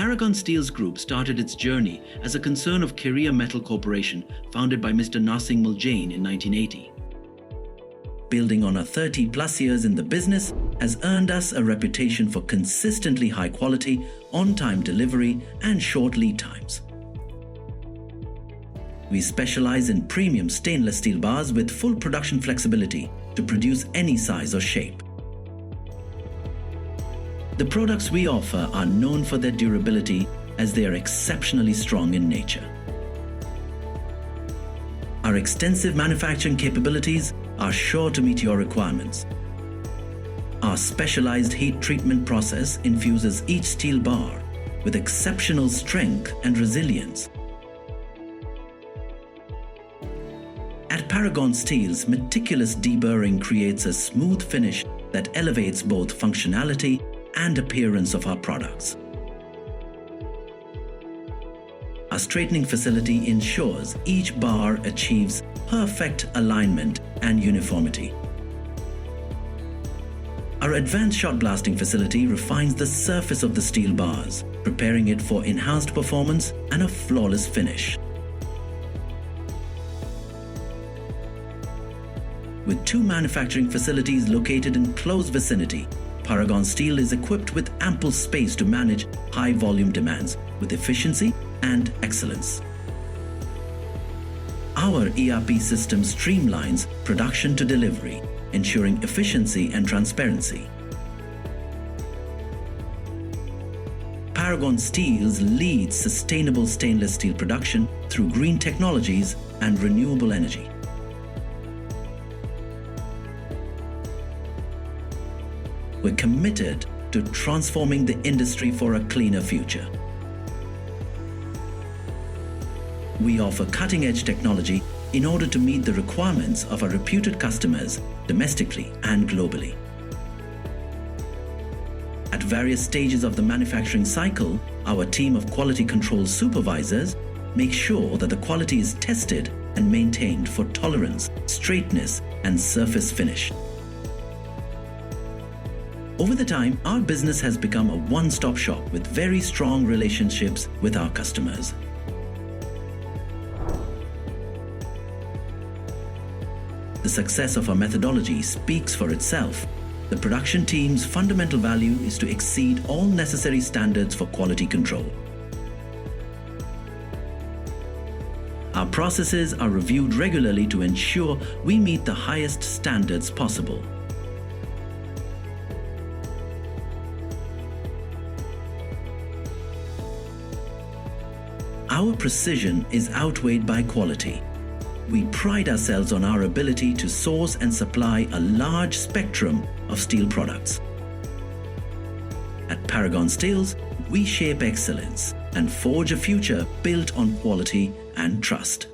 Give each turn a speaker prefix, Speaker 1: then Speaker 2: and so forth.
Speaker 1: Paragon Steels Group started its journey as a concern of Korea Metal Corporation, founded by Mr. Narsingh Muljain in 1980. Building on our 30-plus years in the business has earned us a reputation for consistently high quality, on-time delivery, and short lead times. We specialize in premium stainless steel bars with full production flexibility to produce any size or shape. The products we offer are known for their durability as they are exceptionally strong in nature. Our extensive manufacturing capabilities are sure to meet your requirements. Our specialized heat treatment process infuses each steel bar with exceptional strength and resilience. At Paragon Steels, meticulous deburring creates a smooth finish that elevates both functionality and appearance of our products. Our straightening facility ensures each bar achieves perfect alignment and uniformity. Our advanced shot blasting facility refines the surface of the steel bars, preparing it for enhanced performance and a flawless finish. With 2 manufacturing facilities located in close vicinity, Paragon Steel is equipped with ample space to manage high-volume demands with efficiency and excellence. Our ERP system streamlines production to delivery, ensuring efficiency and transparency. Paragon Steels leads sustainable stainless steel production through green technologies and renewable energy. We're committed to transforming the industry for a cleaner future. We offer cutting-edge technology in order to meet the requirements of our reputed customers domestically and globally. At various stages of the manufacturing cycle, our team of quality control supervisors make sure that the quality is tested and maintained for tolerance, straightness, and surface finish. Over the time, our business has become a one-stop shop with very strong relationships with our customers. The success of our methodology speaks for itself. The production team's fundamental value is to exceed all necessary standards for quality control. Our processes are reviewed regularly to ensure we meet the highest standards possible. Our precision is outweighed by quality. We pride ourselves on our ability to source and supply a large spectrum of steel products. At Paragon Steels, we shape excellence and forge a future built on quality and trust.